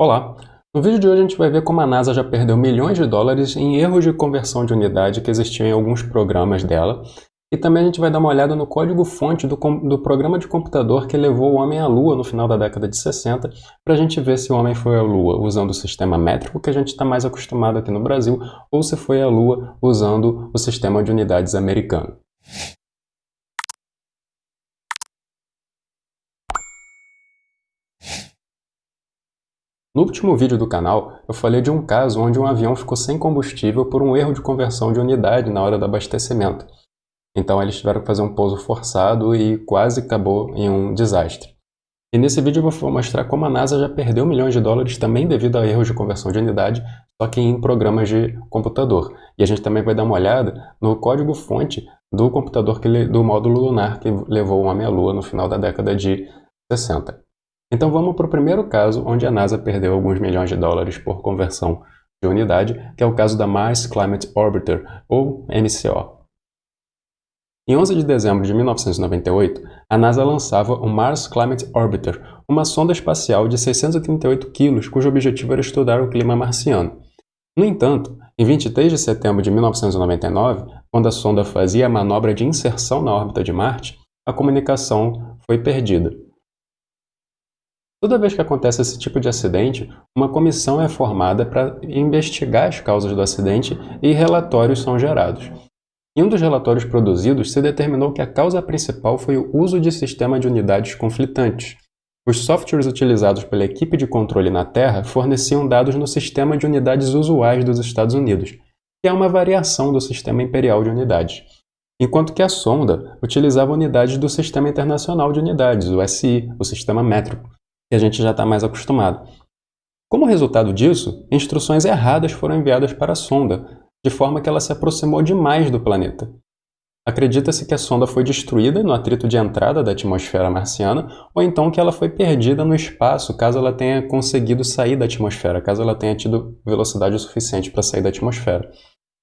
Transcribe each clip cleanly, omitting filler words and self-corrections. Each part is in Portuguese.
Olá! No vídeo de hoje a gente vai ver como a NASA já perdeu milhões de dólares em erros de conversão de unidade que existiam em alguns programas dela. E também a gente vai dar uma olhada no código-fonte do programa de computador que levou o homem à Lua no final da década de 60, para a gente ver se o homem foi à Lua usando o sistema métrico que a gente está mais acostumado aqui no Brasil, ou se foi à Lua usando o sistema de unidades americano. No último vídeo do canal, eu falei de um caso onde um avião ficou sem combustível por um erro de conversão de unidade na hora do abastecimento. Então eles tiveram que fazer um pouso forçado e quase acabou em um desastre. E nesse vídeo eu vou mostrar como a NASA já perdeu milhões de dólares também devido a erros de conversão de unidade, só que em programas de computador. E a gente também vai dar uma olhada no código-fonte do computador do módulo lunar que levou o homem à Lua no final da década de 60. Então vamos para o primeiro caso onde a NASA perdeu alguns milhões de dólares por conversão de unidade, que é o caso da Mars Climate Orbiter, ou MCO. Em 11 de dezembro de 1998, a NASA lançava o Mars Climate Orbiter, uma sonda espacial de 638 quilos cujo objetivo era estudar o clima marciano. No entanto, em 23 de setembro de 1999, quando a sonda fazia a manobra de inserção na órbita de Marte, a comunicação foi perdida. Toda vez que acontece esse tipo de acidente, uma comissão é formada para investigar as causas do acidente e relatórios são gerados. Em um dos relatórios produzidos, se determinou que a causa principal foi o uso de sistema de unidades conflitantes. Os softwares utilizados pela equipe de controle na Terra forneciam dados no sistema de unidades usuais dos Estados Unidos, que é uma variação do sistema imperial de unidades, enquanto que a sonda utilizava unidades do Sistema Internacional de Unidades, o SI, o sistema métrico, que a gente já está mais acostumado. Como resultado disso, instruções erradas foram enviadas para a sonda, de forma que ela se aproximou demais do planeta. Acredita-se que a sonda foi destruída no atrito de entrada da atmosfera marciana, ou então que ela foi perdida no espaço caso ela tenha conseguido sair da atmosfera, caso ela tenha tido velocidade suficiente para sair da atmosfera.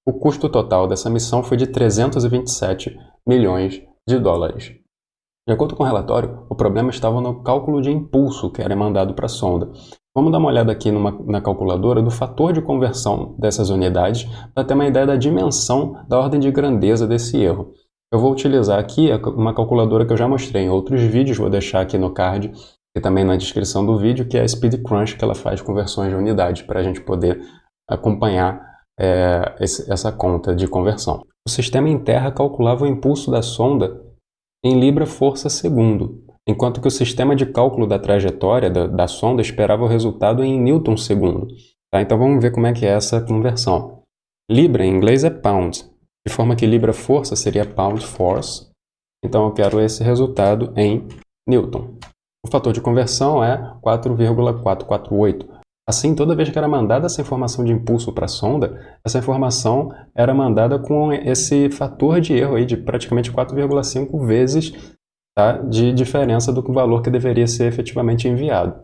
O custo total dessa missão foi de 327 milhões de dólares. De acordo com o relatório, o problema estava no cálculo de impulso que era mandado para a sonda. Vamos dar uma olhada aqui na calculadora do fator de conversão dessas unidades para ter uma ideia da dimensão, da ordem de grandeza desse erro. Eu vou utilizar aqui uma calculadora que eu já mostrei em outros vídeos, vou deixar aqui no card e também na descrição do vídeo, que é a Speed Crunch, que ela faz conversões de unidades para a gente poder acompanhar essa conta de conversão. O sistema em terra calculava o impulso da sonda em libra-força segundo, enquanto que o sistema de cálculo da trajetória da sonda esperava o resultado em newton segundo. Tá? Então vamos ver como é que é essa conversão. Libra em inglês é pound, de forma que libra-força seria pound force. Então eu quero esse resultado em newton. O fator de conversão é 4,448. Assim, toda vez que era mandada essa informação de impulso para a sonda, essa informação era mandada com esse fator de erro aí de praticamente 4,5 vezes, tá, de diferença do valor que deveria ser efetivamente enviado.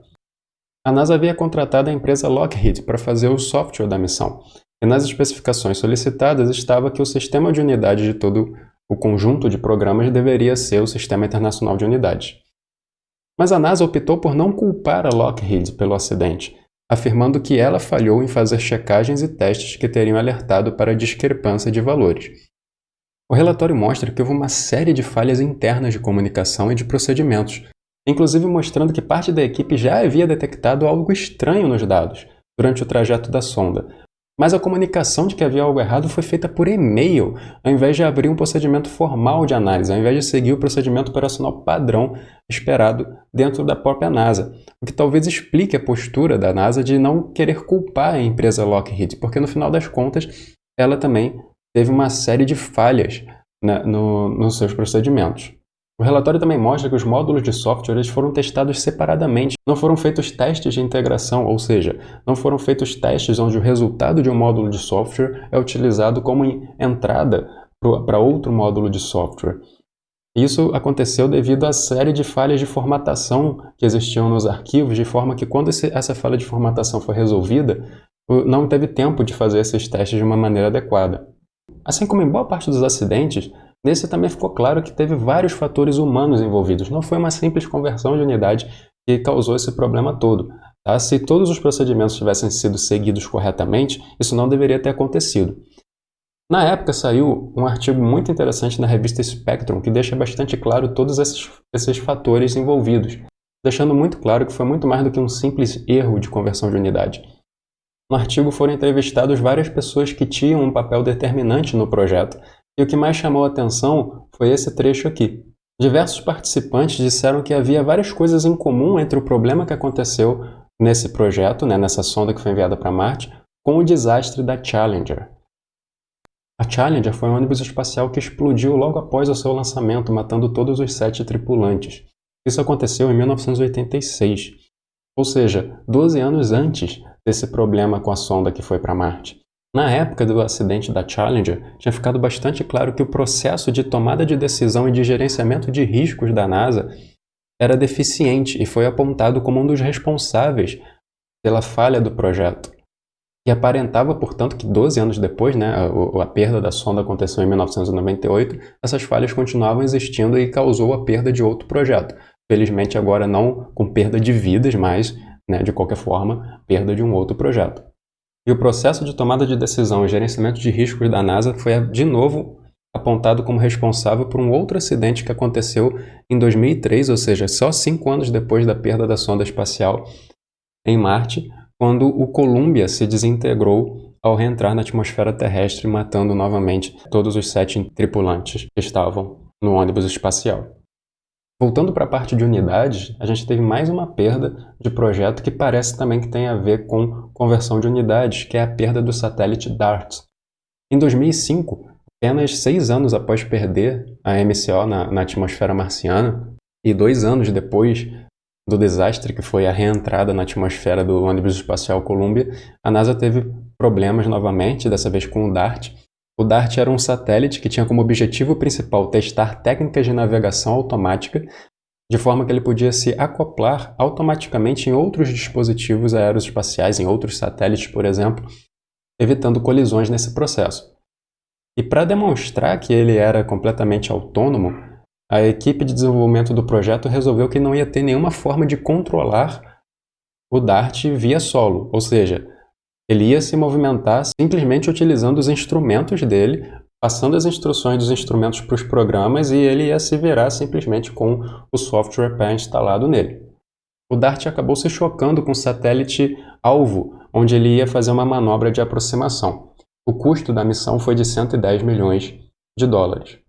A NASA havia contratado a empresa Lockheed para fazer o software da missão, e nas especificações solicitadas estava que o sistema de unidade de todo o conjunto de programas deveria ser o Sistema Internacional de Unidades. Mas a NASA optou por não culpar a Lockheed pelo acidente, afirmando que ela falhou em fazer checagens e testes que teriam alertado para a discrepância de valores. O relatório mostra que houve uma série de falhas internas de comunicação e de procedimentos, inclusive mostrando que parte da equipe já havia detectado algo estranho nos dados durante o trajeto da sonda, mas a comunicação de que havia algo errado foi feita por e-mail, ao invés de abrir um procedimento formal de análise, ao invés de seguir o procedimento operacional padrão esperado dentro da própria NASA, o que talvez explique a postura da NASA de não querer culpar a empresa Lockheed, porque no final das contas ela também teve uma série de falhas nos seus procedimentos. O relatório também mostra que os módulos de software eles foram testados separadamente. Não foram feitos testes de integração, ou seja, não foram feitos testes onde o resultado de um módulo de software é utilizado como entrada para outro módulo de software. Isso aconteceu devido à série de falhas de formatação que existiam nos arquivos, de forma que quando essa falha de formatação foi resolvida, não teve tempo de fazer esses testes de uma maneira adequada. Assim como em boa parte dos acidentes, nesse também ficou claro que teve vários fatores humanos envolvidos. Não foi uma simples conversão de unidade que causou esse problema todo. Tá? Se todos os procedimentos tivessem sido seguidos corretamente, isso não deveria ter acontecido. Na época saiu um artigo muito interessante na revista Spectrum que deixa bastante claro todos esses fatores envolvidos, deixando muito claro que foi muito mais do que um simples erro de conversão de unidade. No artigo foram entrevistados várias pessoas que tinham um papel determinante no projeto, e o que mais chamou a atenção foi esse trecho aqui. Diversos participantes disseram que havia várias coisas em comum entre o problema que aconteceu nesse projeto, nessa sonda que foi enviada para Marte, com o desastre da Challenger. A Challenger foi um ônibus espacial que explodiu logo após o seu lançamento, matando todos os 7 tripulantes. Isso aconteceu em 1986, ou seja, 12 anos antes desse problema com a sonda que foi para Marte. Na época do acidente da Challenger, tinha ficado bastante claro que o processo de tomada de decisão e de gerenciamento de riscos da NASA era deficiente e foi apontado como um dos responsáveis pela falha do projeto. E aparentava, portanto, que 12 anos depois, a perda da sonda aconteceu em 1998, essas falhas continuavam existindo e causou a perda de outro projeto. Felizmente agora não com perda de vidas, mas, de qualquer forma, perda de um outro projeto. E o processo de tomada de decisão e gerenciamento de riscos da NASA foi, de novo, apontado como responsável por um outro acidente que aconteceu em 2003, ou seja, só 5 anos depois da perda da sonda espacial em Marte, quando o Columbia se desintegrou ao reentrar na atmosfera terrestre, matando novamente todos os 7 tripulantes que estavam no ônibus espacial. Voltando para a parte de unidades, a gente teve mais uma perda de projeto que parece também que tem a ver com conversão de unidades, que é a perda do satélite DART. Em 2005, apenas 6 anos após perder a MCO na atmosfera marciana, e 2 anos depois do desastre que foi a reentrada na atmosfera do ônibus espacial Columbia, a NASA teve problemas novamente, dessa vez com o DART. O DART era um satélite que tinha como objetivo principal testar técnicas de navegação automática, de forma que ele podia se acoplar automaticamente em outros dispositivos aeroespaciais, em outros satélites, por exemplo, evitando colisões nesse processo. E para demonstrar que ele era completamente autônomo, a equipe de desenvolvimento do projeto resolveu que não ia ter nenhuma forma de controlar o DART via solo, ou seja, ele ia se movimentar simplesmente utilizando os instrumentos dele, passando as instruções dos instrumentos para os programas e ele ia se virar simplesmente com o software pré-instalado nele. O DART acabou se chocando com o satélite alvo, onde ele ia fazer uma manobra de aproximação. O custo da missão foi de 110 milhões de dólares.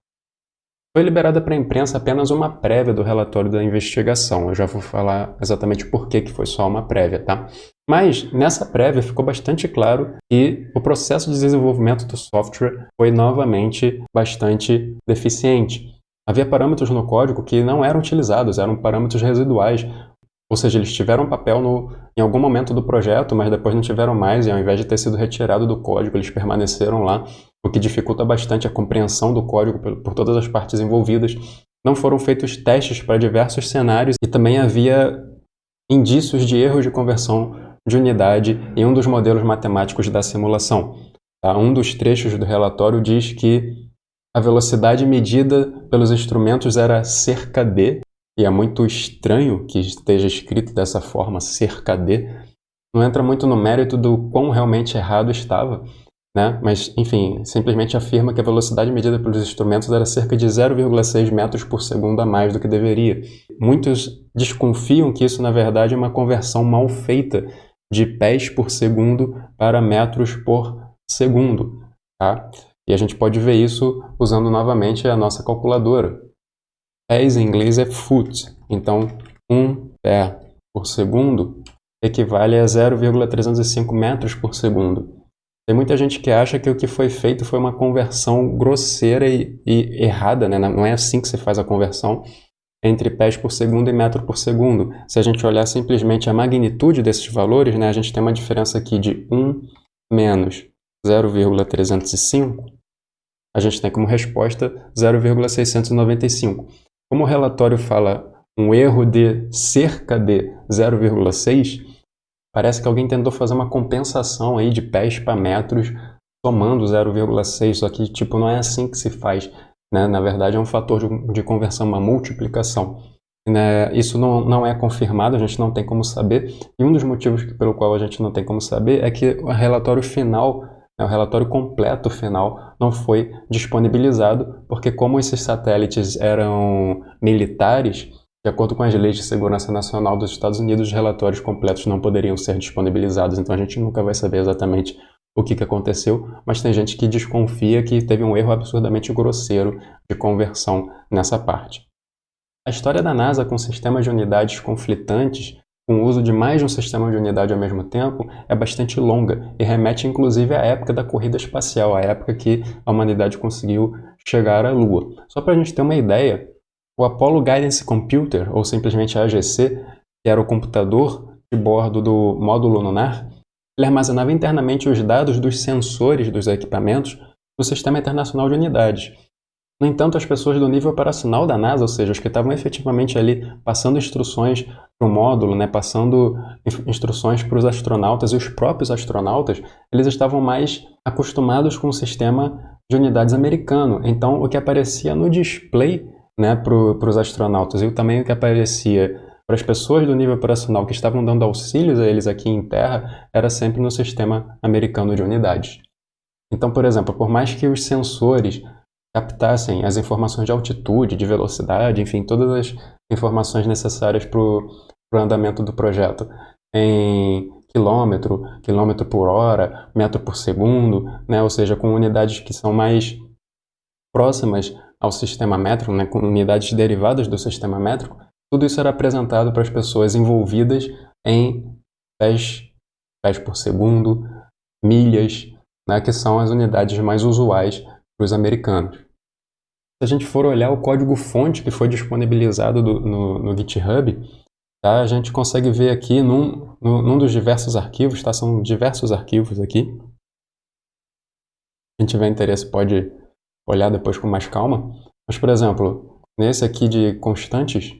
Foi liberada para a imprensa apenas uma prévia do relatório da investigação. Eu já vou falar exatamente por que foi só uma prévia, tá? Mas nessa prévia ficou bastante claro que o processo de desenvolvimento do software foi novamente bastante deficiente. Havia parâmetros no código que não eram utilizados, eram parâmetros residuais. Ou seja, eles tiveram papel em algum momento do projeto, mas depois não tiveram mais, e ao invés de ter sido retirado do código, eles permaneceram lá, o que dificulta bastante a compreensão do código por todas as partes envolvidas. Não foram feitos testes para diversos cenários e também havia indícios de erros de conversão de unidade em um dos modelos matemáticos da simulação. Tá? Um dos trechos do relatório diz que a velocidade medida pelos instrumentos era cerca de, e é muito estranho que esteja escrito dessa forma, cerca de. Não entra muito no mérito do quão realmente errado estava, mas, enfim, simplesmente afirma que a velocidade medida pelos instrumentos era cerca de 0,6 metros por segundo a mais do que deveria. Muitos desconfiam que isso, na verdade, é uma conversão mal feita de pés por segundo para metros por segundo. Tá? E a gente pode ver isso usando novamente a nossa calculadora. Pés em inglês é foot, então 1 pé por segundo equivale a 0,305 metros por segundo. Tem muita gente que acha que o que foi feito foi uma conversão grosseira e errada, Não é assim que se faz a conversão entre pés por segundo e metro por segundo. Se a gente olhar simplesmente a magnitude desses valores, a gente tem uma diferença aqui de 1 menos 0,305, a gente tem como resposta 0,695. Como o relatório fala um erro de cerca de 0,6, parece que alguém tentou fazer uma compensação aí de pés para metros somando 0,6, só que não é assim que se faz. Na verdade é um fator de conversão, uma multiplicação. né? Isso não é confirmado, a gente não tem como saber. E um dos motivos pelo qual a gente não tem como saber é que o relatório final, né, o relatório completo final, não foi disponibilizado, porque como esses satélites eram militares, de acordo com as leis de segurança nacional dos Estados Unidos, os relatórios completos não poderiam ser disponibilizados. Então a gente nunca vai saber exatamente o que aconteceu, mas tem gente que desconfia que teve um erro absurdamente grosseiro de conversão nessa parte. A história da NASA com sistemas de unidades conflitantes, com o uso de mais de um sistema de unidade ao mesmo tempo, é bastante longa e remete inclusive à época da corrida espacial, à época que a humanidade conseguiu chegar à Lua. Só para a gente ter uma ideia, o Apollo Guidance Computer, ou simplesmente AGC, que era o computador de bordo do módulo lunar, ele armazenava internamente os dados dos sensores dos equipamentos no Sistema Internacional de Unidades. No entanto, as pessoas do nível operacional da NASA, ou seja, os que estavam efetivamente ali passando instruções para o módulo, né, passando instruções para os astronautas e os próprios astronautas, eles estavam mais acostumados com o sistema de unidades americano. Então, o que aparecia no display, né, para os astronautas e também o que aparecia para as pessoas do nível operacional que estavam dando auxílios a eles aqui em Terra era sempre no sistema americano de unidades. Então, por exemplo, por mais que os sensores captassem as informações de altitude, de velocidade, enfim, todas as informações necessárias para o andamento do projeto em quilômetro por hora, metro por segundo, né? Ou seja, com unidades que são mais próximas ao sistema métrico, né? Com unidades derivadas do sistema métrico, tudo isso era apresentado para as pessoas envolvidas em pés por segundo, milhas, né? Que são as unidades mais usuais para os americanos. Se a gente for olhar o código-fonte que foi disponibilizado no GitHub, tá? A gente consegue ver aqui num dos diversos arquivos, tá? São diversos arquivos aqui. Quem tiver interesse pode olhar depois com mais calma. Mas, por exemplo, nesse aqui de constantes,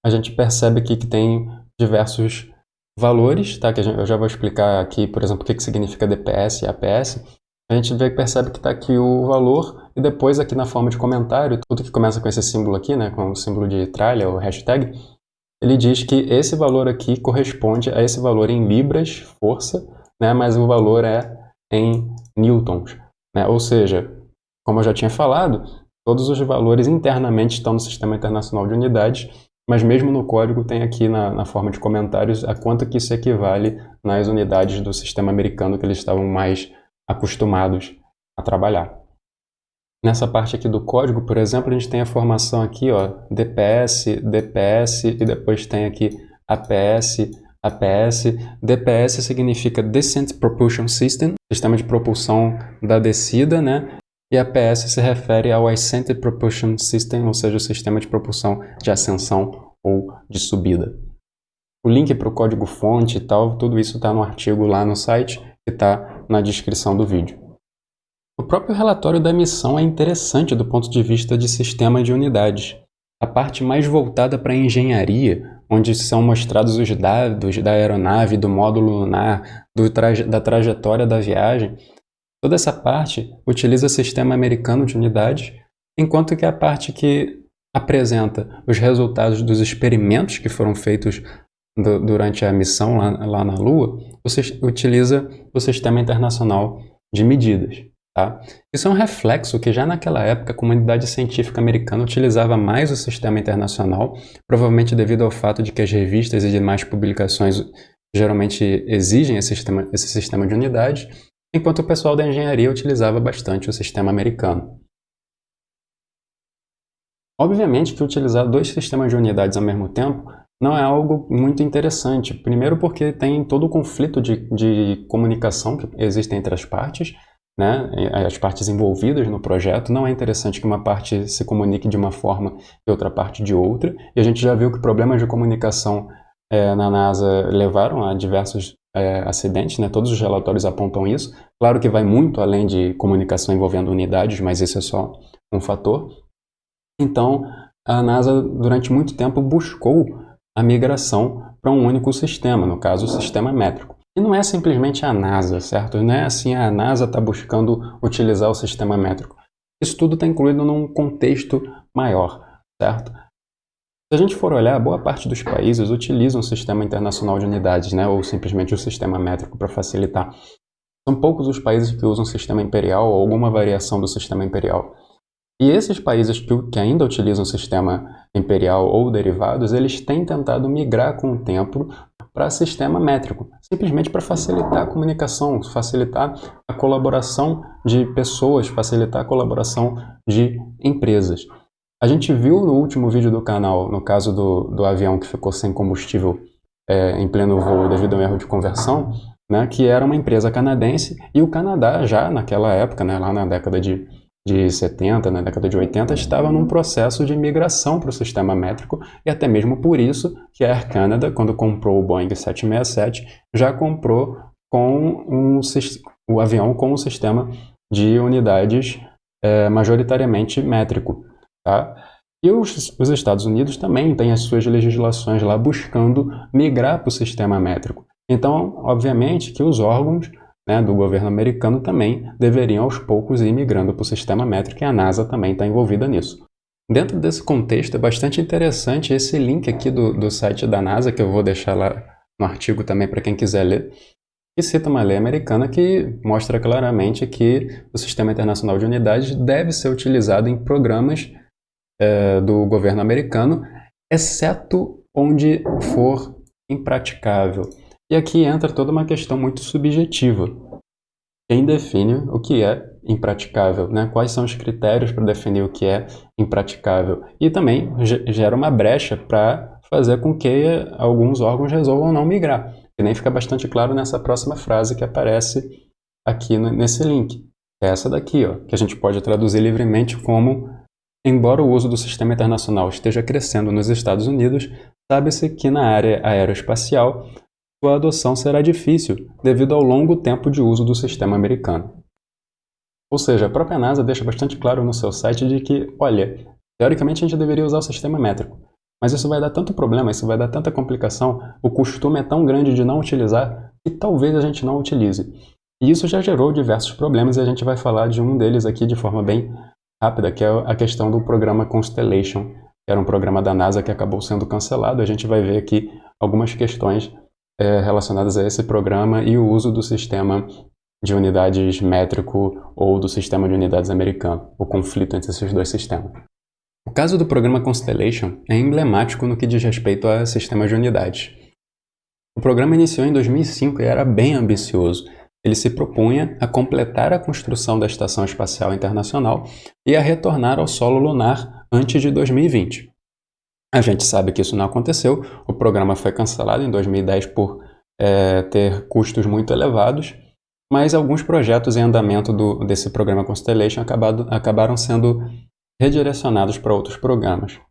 a gente percebe aqui que tem diversos valores, tá? Que eu já vou explicar aqui, por exemplo, o que significa DPS e APS. A gente percebe que está aqui o valor e depois aqui na forma de comentário, tudo que começa com esse símbolo aqui, né, com o símbolo de tralha, ou hashtag, ele diz que esse valor aqui corresponde a esse valor em libras, força, né, mas o valor é em newtons, né? Ou seja, como eu já tinha falado, todos os valores internamente estão no Sistema Internacional de Unidades, mas mesmo no código tem aqui na forma de comentários a quanto que isso equivale nas unidades do sistema americano que eles estavam mais acostumados a trabalhar. Nessa parte aqui do código, por exemplo, a gente tem a formação aqui, ó, DPS, DPS e depois tem aqui APS, APS. DPS significa Descent Propulsion System, sistema de propulsão da descida, né? E APS se refere ao Ascended Propulsion System, ou seja, o sistema de propulsão de ascensão ou de subida. O link para o código-fonte e tal, tudo isso está no artigo lá no site, que está na descrição do vídeo. O próprio relatório da missão é interessante do ponto de vista de sistema de unidades. A parte mais voltada para a engenharia, onde são mostrados os dados da aeronave, do módulo lunar, da trajetória da viagem, toda essa parte utiliza o sistema americano de unidades, enquanto que a parte que apresenta os resultados dos experimentos que foram feitos durante a missão lá na Lua, você utiliza o Sistema Internacional de Medidas. Tá? Isso é um reflexo que já naquela época a comunidade científica americana utilizava mais o Sistema Internacional, provavelmente devido ao fato de que as revistas e demais publicações geralmente exigem esse sistema de unidades, enquanto o pessoal da engenharia utilizava bastante o sistema americano. Obviamente que utilizar dois sistemas de unidades ao mesmo tempo não é algo muito interessante. Primeiro porque tem todo o conflito de comunicação que existe entre as partes, né? As partes envolvidas no projeto. Não é interessante que uma parte se comunique de uma forma e outra parte de outra. E a gente já viu que problemas de comunicação na NASA levaram a diversos acidentes, né? Todos os relatórios apontam isso. Claro que vai muito além de comunicação envolvendo unidades, mas esse é só um fator. Então, a NASA, durante muito tempo, buscou a migração para um único sistema, no caso, o sistema métrico. E não é simplesmente a NASA, certo? Não é assim, a NASA está buscando utilizar o sistema métrico. isso tudo está incluído num contexto maior, certo? Se a gente for olhar, boa parte dos países utilizam o Sistema Internacional de Unidades, né, ou simplesmente o Sistema Métrico para facilitar. São poucos os países que usam o Sistema Imperial ou alguma variação do Sistema Imperial. E esses países que ainda utilizam o Sistema Imperial ou derivados, eles têm tentado migrar com o tempo para sistema métrico, simplesmente para facilitar a comunicação, facilitar a colaboração de pessoas, facilitar a colaboração de empresas. A gente viu no último vídeo do canal, no caso do avião que ficou sem combustível em pleno voo devido a um erro de conversão, né, que era uma empresa canadense, e o Canadá já naquela época, né, lá na década de 70, na década de 80, estava num processo de migração para o sistema métrico, e até mesmo por isso que a Air Canada, quando comprou o Boeing 767, já comprou com o avião com um sistema de unidades majoritariamente métrico. Tá? E os Estados Unidos também têm as suas legislações lá buscando migrar para o sistema métrico. Então, obviamente que os órgãos, né, do governo americano também deveriam aos poucos ir migrando para o sistema métrico, e a NASA também está envolvida nisso. Dentro desse contexto é bastante interessante esse link aqui do site da NASA, que eu vou deixar lá no artigo também para quem quiser ler, que cita uma lei americana que mostra claramente que o Sistema Internacional de Unidades deve ser utilizado em programas do governo americano, exceto onde for impraticável. E aqui entra toda uma questão muito subjetiva. Quem define o que é impraticável, né? Quais são os critérios para definir o que é impraticável? E também gera uma brecha para fazer com que alguns órgãos resolvam não migrar. Que nem fica bastante claro nessa próxima frase que aparece aqui nesse link. É essa daqui, ó, que a gente pode traduzir livremente como: embora o uso do sistema internacional esteja crescendo nos Estados Unidos, sabe-se que na área aeroespacial sua adoção será difícil devido ao longo tempo de uso do sistema americano. Ou seja, a própria NASA deixa bastante claro no seu site de que, olha, teoricamente a gente deveria usar o sistema métrico, mas isso vai dar tanto problema, isso vai dar tanta complicação, o costume é tão grande de não utilizar que talvez a gente não utilize. E isso já gerou diversos problemas, e a gente vai falar de um deles aqui de forma bem rápida, que é a questão do programa Constellation, que era um programa da NASA que acabou sendo cancelado. A gente vai ver aqui algumas questões relacionadas a esse programa e o uso do sistema de unidades métrico ou do sistema de unidades americano, o conflito entre esses dois sistemas. O caso do programa Constellation é emblemático no que diz respeito a sistemas de unidades. O programa iniciou em 2005 e era bem ambicioso. Ele se propunha a completar a construção da Estação Espacial Internacional e a retornar ao solo lunar antes de 2020. A gente sabe que isso não aconteceu, o programa foi cancelado em 2010 por ter custos muito elevados, mas alguns projetos em andamento desse programa Constellation acabaram sendo redirecionados para outros programas.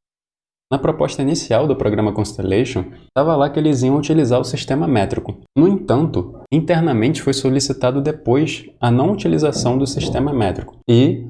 Na proposta inicial do programa Constellation, estava lá que eles iam utilizar o sistema métrico. No entanto, internamente foi solicitado depois a não utilização do sistema métrico. E,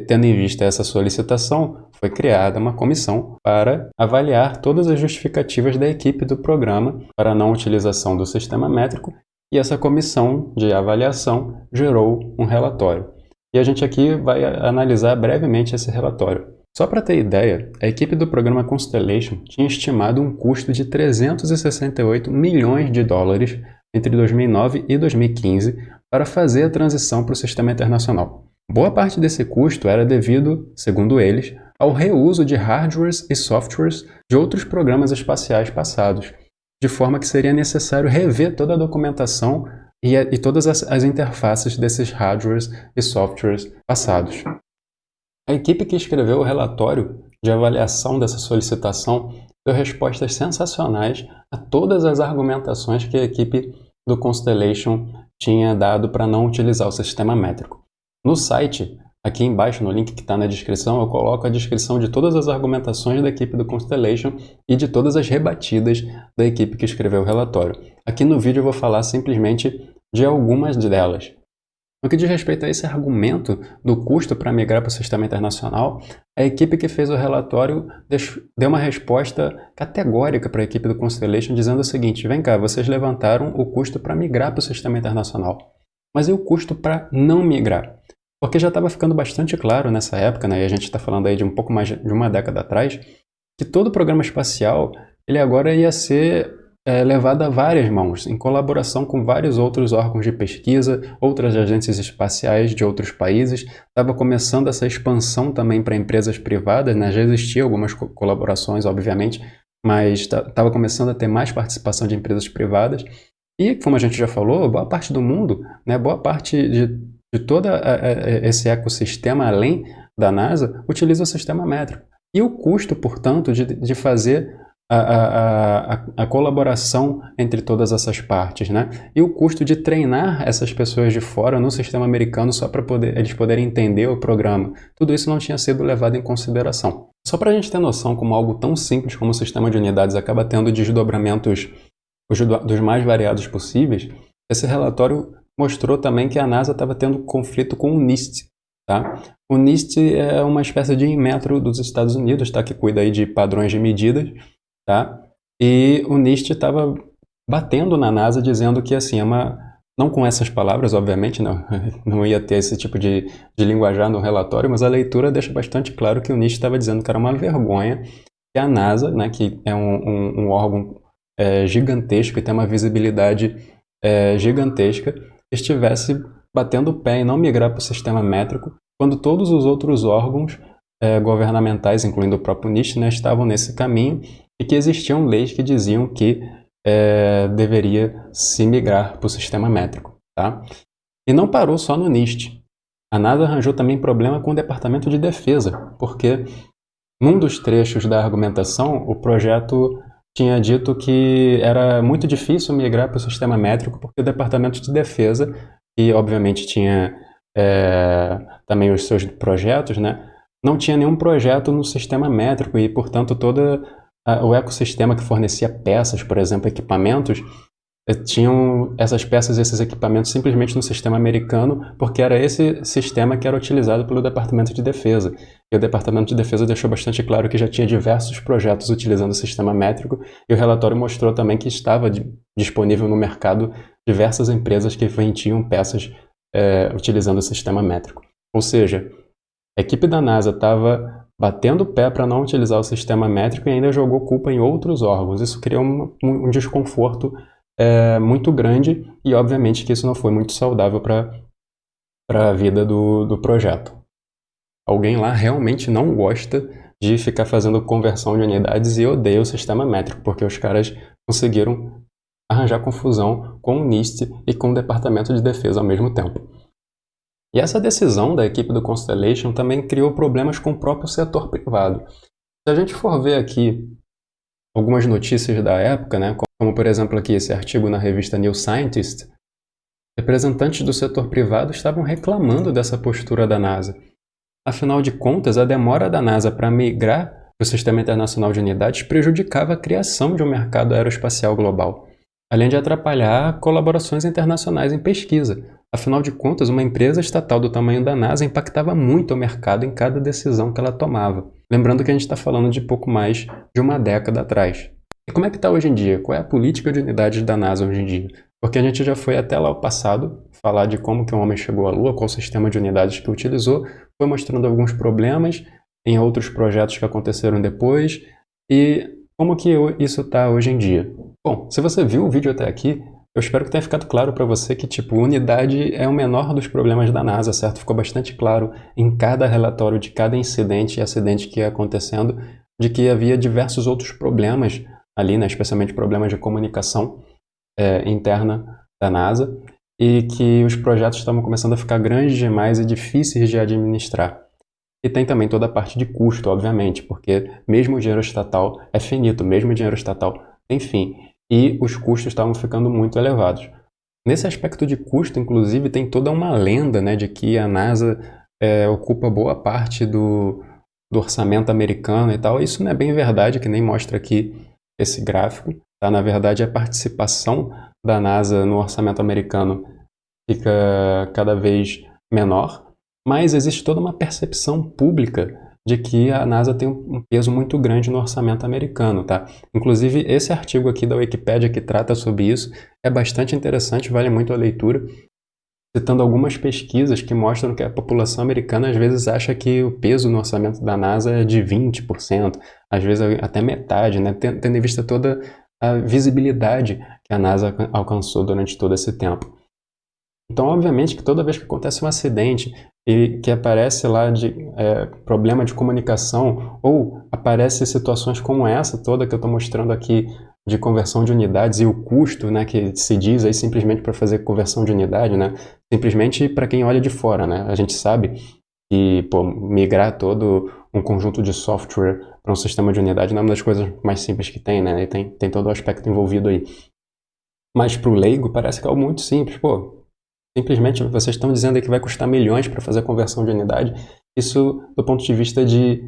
tendo em vista essa solicitação, foi criada uma comissão para avaliar todas as justificativas da equipe do programa para a não utilização do sistema métrico, e essa comissão de avaliação gerou um relatório. E a gente aqui vai analisar brevemente esse relatório. Só para ter ideia, a equipe do programa Constellation tinha estimado um custo de 368 milhões de dólares entre 2009 e 2015 para fazer a transição para o sistema internacional. Boa parte desse custo era devido, segundo eles, ao reuso de hardwares e softwares de outros programas espaciais passados, de forma que seria necessário rever toda a documentação e todas as interfaces desses hardwares e softwares passados. A equipe que escreveu o relatório de avaliação dessa solicitação deu respostas sensacionais a todas as argumentações que a equipe do Constellation tinha dado para não utilizar o sistema métrico. No site, aqui embaixo no link que está na descrição, eu coloco a descrição de todas as argumentações da equipe do Constellation e de todas as rebatidas da equipe que escreveu o relatório. Aqui no vídeo eu vou falar simplesmente de algumas delas. No que diz respeito a esse argumento do custo para migrar para o sistema internacional, a equipe que fez o relatório deu uma resposta categórica para a equipe do Constellation, dizendo o seguinte: vem cá, vocês levantaram o custo para migrar para o sistema internacional, mas e o custo para não migrar? Porque já estava ficando bastante claro nessa época, né, e a gente está falando aí de um pouco mais de uma década atrás, que todo o programa espacial ele agora ia ser levado a várias mãos, em colaboração com vários outros órgãos de pesquisa, outras agências espaciais de outros países. Estava começando essa expansão também para empresas privadas, né? Já existiam algumas colaborações, obviamente, mas estava começando a ter mais participação de empresas privadas. E, como a gente já falou, boa parte do mundo, né, boa parte de todo esse ecossistema, além da NASA, utiliza o sistema métrico. E o custo, portanto, de fazer a colaboração entre todas essas partes, né? E o custo de treinar essas pessoas de fora no sistema americano só para eles poderem entender o programa. Tudo isso não tinha sido levado em consideração. Só para a gente ter noção como algo tão simples como o sistema de unidades acaba tendo desdobramentos dos mais variados possíveis, esse relatório mostrou também que a NASA estava tendo conflito com o NIST. Tá? O NIST é uma espécie de Inmetro dos Estados Unidos, tá? Que cuida aí de padrões de medidas. Tá? E o NIST estava batendo na NASA dizendo que assim, não com essas palavras, obviamente, não ia ter esse tipo de linguajar no relatório, mas a leitura deixa bastante claro que o NIST estava dizendo que era uma vergonha que a NASA, né, que é um órgão gigantesco e tem uma visibilidade gigantesca, estivesse batendo o pé em não migrar para o sistema métrico, quando todos os outros órgãos governamentais, incluindo o próprio NIST, né, estavam nesse caminho e que existiam leis que diziam que deveria se migrar para o sistema métrico. Tá? E não parou só no NIST. A NASA arranjou também problema com o Departamento de Defesa, porque num dos trechos da argumentação, o projeto tinha dito que era muito difícil migrar para o sistema métrico porque o Departamento de Defesa, que obviamente tinha também os seus projetos, né, não tinha nenhum projeto no sistema métrico e, portanto, todo o ecossistema que fornecia peças, por exemplo, equipamentos, tinham essas peças e esses equipamentos simplesmente no sistema americano, porque era esse sistema que era utilizado pelo Departamento de Defesa. E o Departamento de Defesa deixou bastante claro que já tinha diversos projetos utilizando o sistema métrico, e o relatório mostrou também que estava disponível no mercado diversas empresas que vendiam peças utilizando o sistema métrico. Ou seja, a equipe da NASA estava batendo o pé para não utilizar o sistema métrico e ainda jogou culpa em outros órgãos. Isso criou um desconforto muito grande e, obviamente, que isso não foi muito saudável para a vida do projeto. Alguém lá realmente não gosta de ficar fazendo conversão de unidades e odeia o sistema métrico, porque os caras conseguiram arranjar confusão com o NIST e com o Departamento de Defesa ao mesmo tempo. E essa decisão da equipe do Constellation também criou problemas com o próprio setor privado. Se a gente for ver aqui algumas notícias da época, né, como por exemplo aqui esse artigo na revista New Scientist, representantes do setor privado estavam reclamando dessa postura da NASA. Afinal de contas, a demora da NASA para migrar para o Sistema Internacional de Unidades prejudicava a criação de um mercado aeroespacial global, além de atrapalhar colaborações internacionais em pesquisa. Afinal de contas, uma empresa estatal do tamanho da NASA impactava muito o mercado em cada decisão que ela tomava. Lembrando que a gente está falando de pouco mais de uma década atrás. E como é que está hoje em dia? Qual é a política de unidades da NASA hoje em dia? Porque a gente já foi até lá ao passado, falar de como que o homem chegou à Lua, qual o sistema de unidades que utilizou, foi mostrando alguns problemas em outros projetos que aconteceram depois e como que isso está hoje em dia. Bom, se você viu o vídeo até aqui, eu espero que tenha ficado claro para você que, unidade é o menor dos problemas da NASA, certo? Ficou bastante claro em cada relatório de cada incidente e acidente que ia acontecendo, de que havia diversos outros problemas ali, né? Especialmente problemas de comunicação interna da NASA, e que os projetos estavam começando a ficar grandes demais e difíceis de administrar. E tem também toda a parte de custo, obviamente, porque mesmo o dinheiro estatal é finito, mesmo o dinheiro estatal tem fim, e os custos estavam ficando muito elevados. Nesse aspecto de custo, inclusive, tem toda uma lenda, né, de que a NASA ocupa boa parte do orçamento americano e tal. Isso não é bem verdade, que nem mostra aqui esse gráfico. Tá? Na verdade, a participação da NASA no orçamento americano fica cada vez menor, mas existe toda uma percepção pública de que a NASA tem um peso muito grande no orçamento americano. Tá? Inclusive, esse artigo aqui da Wikipédia que trata sobre isso é bastante interessante, vale muito a leitura. citando algumas pesquisas que mostram que a população americana às vezes acha que o peso no orçamento da NASA é de 20%, às vezes até metade, né? Tendo em vista toda a visibilidade que a NASA alcançou durante todo esse tempo. Então, obviamente que toda vez que acontece um acidente e que aparece lá de problema de comunicação ou aparece situações como essa toda que eu estou mostrando aqui de conversão de unidades e o custo, né, que se diz aí simplesmente para fazer conversão de unidade, né, simplesmente para quem olha de fora, né, a gente sabe que migrar todo um conjunto de software para um sistema de unidade não é uma das coisas mais simples que tem, né, e tem todo o aspecto envolvido aí. Mas para o leigo parece que é algo muito simples, simplesmente vocês estão dizendo aí que vai custar milhões para fazer a conversão de unidade. Isso, do ponto de vista de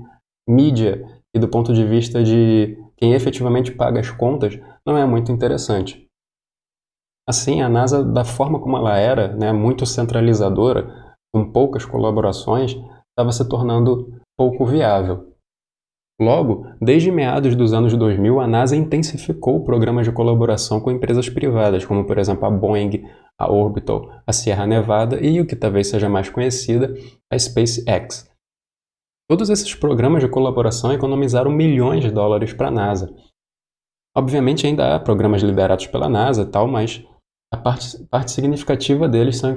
mídia e do ponto de vista de quem efetivamente paga as contas, não é muito interessante. Assim, a NASA, da forma como ela era, né, muito centralizadora, com poucas colaborações, estava se tornando pouco viável. Logo, desde meados dos anos 2000, a NASA intensificou programas de colaboração com empresas privadas, como por exemplo a Boeing, a Orbital, a Sierra Nevada e, o que talvez seja mais conhecida, a SpaceX. Todos esses programas de colaboração economizaram milhões de dólares para a NASA. Obviamente ainda há programas liderados pela NASA, mas a parte significativa deles são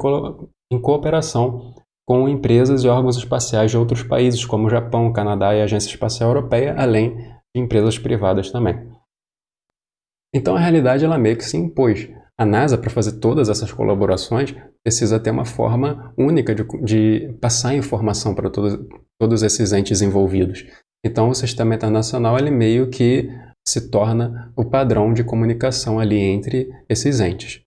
em cooperação com empresas e órgãos espaciais de outros países, como o Japão, o Canadá e a Agência Espacial Europeia, além de empresas privadas também. Então a realidade ela meio que se impôs. A NASA, para fazer todas essas colaborações, precisa ter uma forma única de passar informação para todos esses entes envolvidos. Então o sistema internacional ele meio que se torna o padrão de comunicação ali entre esses entes.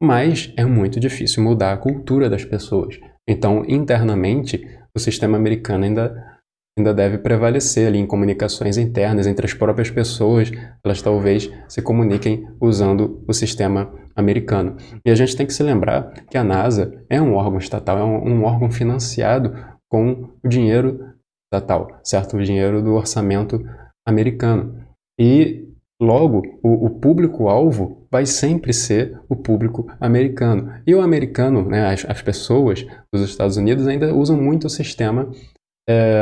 Mas é muito difícil mudar a cultura das pessoas. Então, internamente, o sistema americano ainda deve prevalecer ali em comunicações internas entre as próprias pessoas, elas talvez se comuniquem usando o sistema americano. E a gente tem que se lembrar que a NASA é um órgão estatal, é um órgão financiado com o dinheiro estatal, certo? O dinheiro do orçamento americano. E logo, o público-alvo vai sempre ser o público americano. E o americano, né, as pessoas dos Estados Unidos ainda usam muito o sistema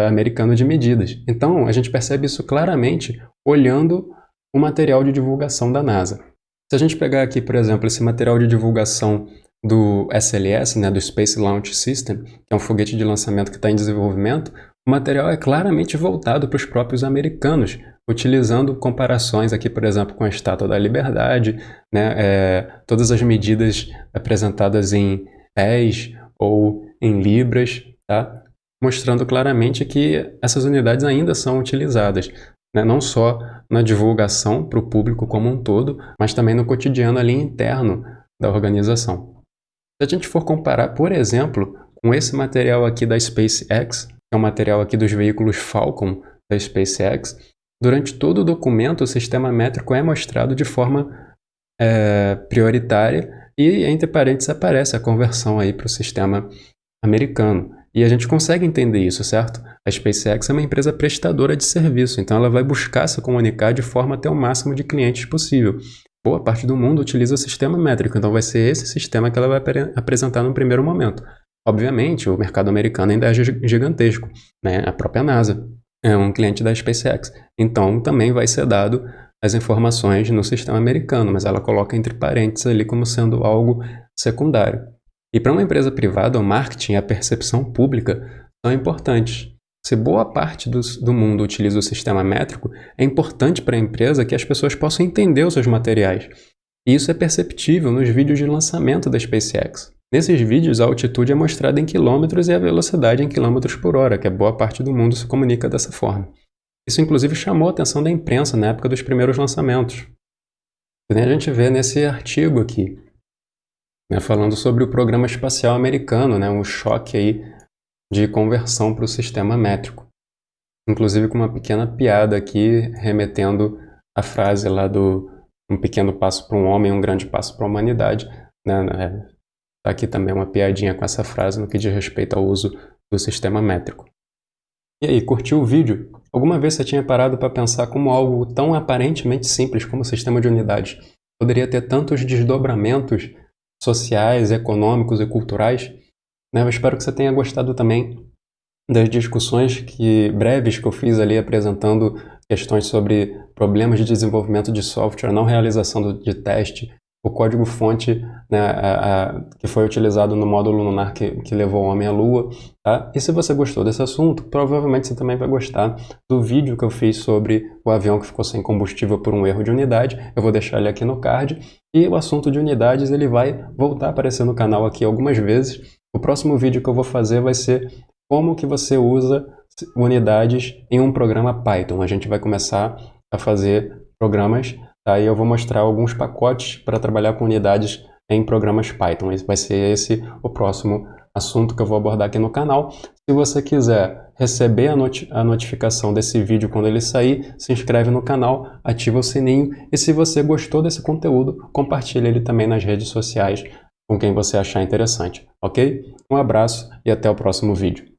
americano de medidas. Então, a gente percebe isso claramente olhando o material de divulgação da NASA. Se a gente pegar aqui, por exemplo, esse material de divulgação do SLS, né, do Space Launch System, que é um foguete de lançamento que está em desenvolvimento, o material é claramente voltado para os próprios americanos, utilizando comparações aqui, por exemplo, com a Estátua da Liberdade, né, todas as medidas apresentadas em pés ou em libras, tá? Mostrando claramente que essas unidades ainda são utilizadas, né, não só na divulgação para o público como um todo, mas também no cotidiano ali interno da organização. Se a gente for comparar, por exemplo, com esse material aqui da SpaceX, que é o material aqui dos veículos Falcon da SpaceX, durante todo o documento o sistema métrico é mostrado de forma prioritária e entre parênteses aparece a conversão aí para o sistema americano. E a gente consegue entender isso, certo? A SpaceX é uma empresa prestadora de serviço, então ela vai buscar se comunicar de forma a ter o máximo de clientes possível. Boa parte do mundo utiliza o sistema métrico, então vai ser esse sistema que ela vai apresentar no primeiro momento. Obviamente, o mercado americano ainda é gigantesco, né? A própria NASA é um cliente da SpaceX, então também vai ser dado as informações no sistema americano, mas ela coloca entre parênteses ali como sendo algo secundário. E para uma empresa privada, o marketing e a percepção pública são importantes. Se boa parte do mundo utiliza o sistema métrico, é importante para a empresa que as pessoas possam entender os seus materiais. E isso é perceptível nos vídeos de lançamento da SpaceX. Nesses vídeos, a altitude é mostrada em quilômetros e a velocidade em quilômetros por hora, que a boa parte do mundo se comunica dessa forma. Isso, inclusive, chamou a atenção da imprensa na época dos primeiros lançamentos. A gente vê nesse artigo aqui, né, falando sobre o programa espacial americano, né, um choque aí de conversão para o sistema métrico. Inclusive com uma pequena piada aqui, remetendo a frase lá do um pequeno passo para um homem, um grande passo para a humanidade. Né, tá aqui também uma piadinha com essa frase no que diz respeito ao uso do sistema métrico. E aí, curtiu o vídeo? Alguma vez você tinha parado para pensar como algo tão aparentemente simples como o sistema de unidades poderia ter tantos desdobramentos sociais, econômicos e culturais, né? Eu espero que você tenha gostado também das discussões breves que eu fiz ali apresentando questões sobre problemas de desenvolvimento de software, não realização de teste, o código-fonte, né, que foi utilizado no módulo lunar que levou o homem à Lua. Tá? E se você gostou desse assunto, provavelmente você também vai gostar do vídeo que eu fiz sobre o avião que ficou sem combustível por um erro de unidade. Eu vou deixar ele aqui no card. E o assunto de unidades ele vai voltar a aparecer no canal aqui algumas vezes. O próximo vídeo que eu vou fazer vai ser como que você usa unidades em um programa Python. A gente vai começar a fazer programas. Aí eu vou mostrar alguns pacotes para trabalhar com unidades em programas Python. Vai ser esse o próximo assunto que eu vou abordar aqui no canal. Se você quiser receber a notificação desse vídeo quando ele sair, se inscreve no canal, ativa o sininho e se você gostou desse conteúdo, compartilhe ele também nas redes sociais com quem você achar interessante, ok? Um abraço e até o próximo vídeo.